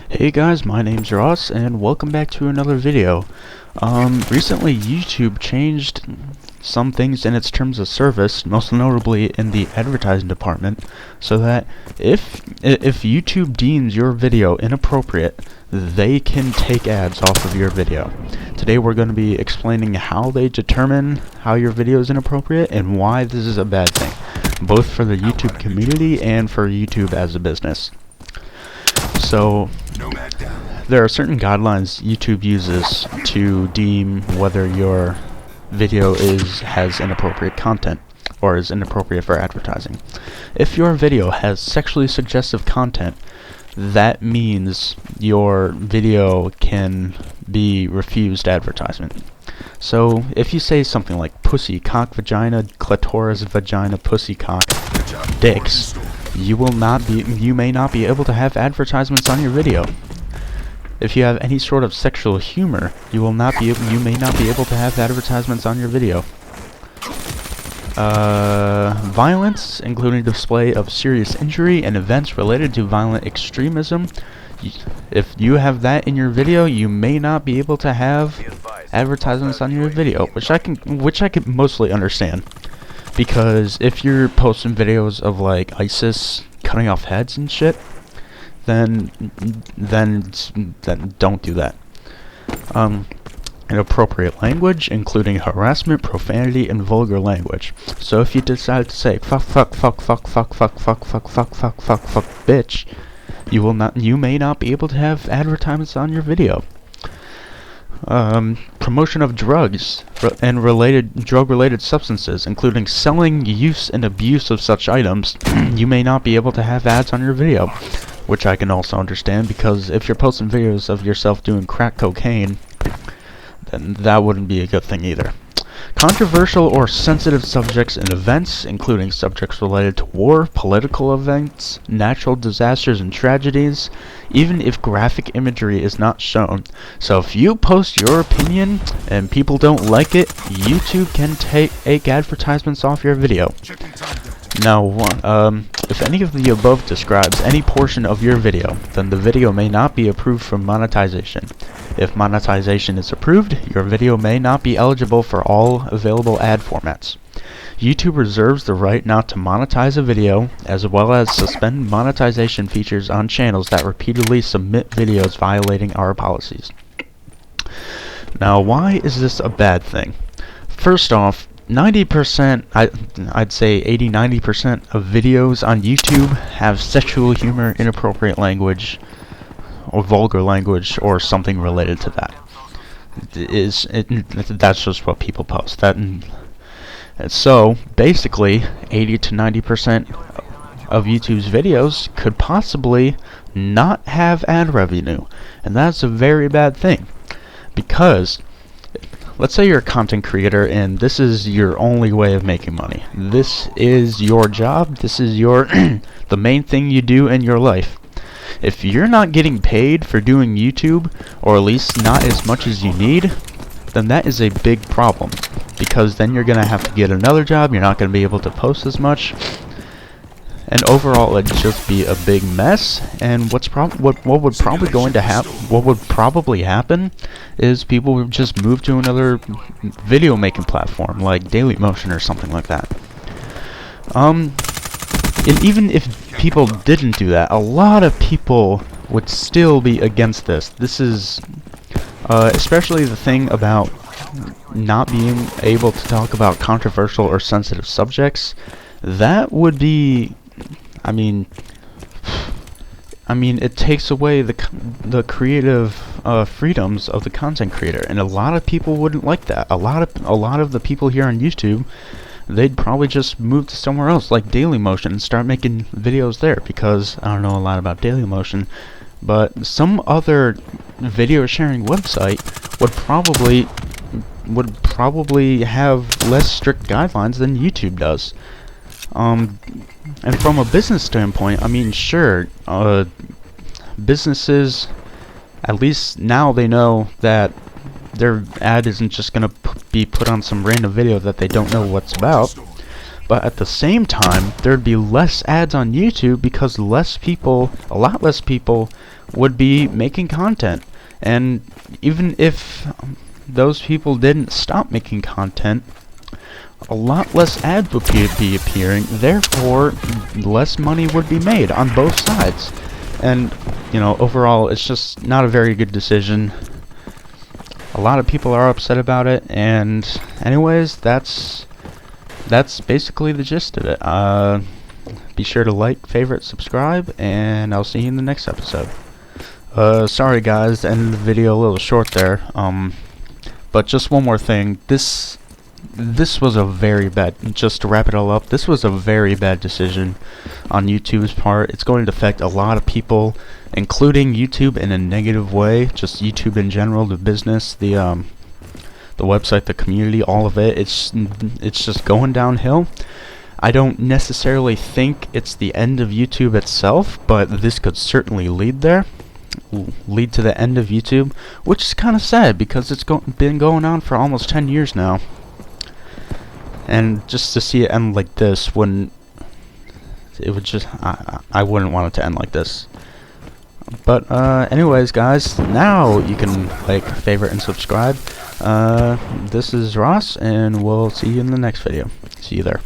Hey guys, my name's Ross and welcome back to another video. Recently YouTube changed some things in its terms of service, most notably in the advertising department, so that if YouTube deems your video inappropriate, they can take ads off of your video. Today we're going to be explaining how they determine how your video is inappropriate and why this is a bad thing, both for the YouTube community and for YouTube as a business. So, there are certain guidelines YouTube uses to deem whether your video has inappropriate content or is inappropriate for advertising. If your video has sexually suggestive content, that means your video can be refused advertisement. So, if you say something like pussy, cock, vagina, clitoris, vagina, pussy, cock, dicks, you may not be able to have advertisements on your video. If you have any sort of sexual humor, you may not be able to have advertisements on your video. Violence, including display of serious injury and events related to violent extremism. If you have that in your video, you may not be able to have advertisements on your video, which I can mostly understand. Because if you're posting videos of like ISIS cutting off heads and shit, then don't do that. Inappropriate language, including harassment, profanity, and vulgar language. So if you decide to say fuck, bitch, you may not be able to have advertisements on your video. Promotion of drugs and drug-related substances, including selling, use, and abuse of such items, you may not be able to have ads on your video, which I can also understand, because if you're posting videos of yourself doing crack cocaine, then that wouldn't be a good thing either. Controversial or sensitive subjects and events, including subjects related to war, political events, natural disasters and tragedies, even if graphic imagery is not shown. So if you post your opinion and people don't like it, YouTube can take advertisements off your video. Now, if any of the above describes any portion of your video, then the video may not be approved for monetization. If monetization is approved, your video may not be eligible for all available ad formats. YouTube reserves the right not to monetize a video, as well as suspend monetization features on channels that repeatedly submit videos violating our policies. Now, why is this a bad thing? First off, 90%, I'd say 80-90% of videos on YouTube have sexual humor, inappropriate language, or vulgar language, or something related to that. That's just what people post. And so, basically, 80 to 90% of YouTube's videos could possibly not have ad revenue, and that's a very bad thing, because let's say you're a content creator and this is your only way of making money. This is your job. This is the main thing you do in your life. If you're not getting paid for doing YouTube, or at least not as much as you need, then that is a big problem, because then you're going to have to get another job, you're not going to be able to post as much, and overall it'd just be a big mess. And what would probably happen is people would just move to another video making platform like Dailymotion or something like that. And even if people didn't do that, a lot of people would still be against this. This is especially the thing about not being able to talk about controversial or sensitive subjects. That would be, I mean, it takes away the creative freedoms of the content creator, and a lot of people wouldn't like that. A lot of the people here on YouTube, they'd probably just move to somewhere else like Dailymotion and start making videos there, because I don't know a lot about Dailymotion, but some other video sharing website would probably have less strict guidelines than YouTube does. And from a business standpoint, I mean, sure, businesses, at least now they know that their ad isn't just going to be put on some random video that they don't know what's about. But at the same time, there'd be less ads on YouTube because a lot less people would be making content. And even if those people didn't stop making content, a lot less ads would be appearing, therefore less money would be made on both sides. And, you know, overall, it's just not a very good decision. A lot of people are upset about it, and anyways, that's basically the gist of it. Be sure to like, favorite, subscribe, and I'll see you in the next episode. Sorry guys, to end the video a little short there, but just one more thing. This was a very bad, just to wrap it all up, this was a very bad decision on YouTube's part. It's going to affect a lot of people, including YouTube in a negative way, just YouTube in general, the business, the website, the community, all of it. It's just going downhill. I don't necessarily think it's the end of YouTube itself, but this could certainly lead to the end of YouTube, which is kind of sad because it's been going on for almost 10 years now. And just to see it end like this, when it would just, I wouldn't want it to end like this. But anyways guys, now you can like, favorite, and subscribe. This is Ross, and we'll see you in the next video. See you there.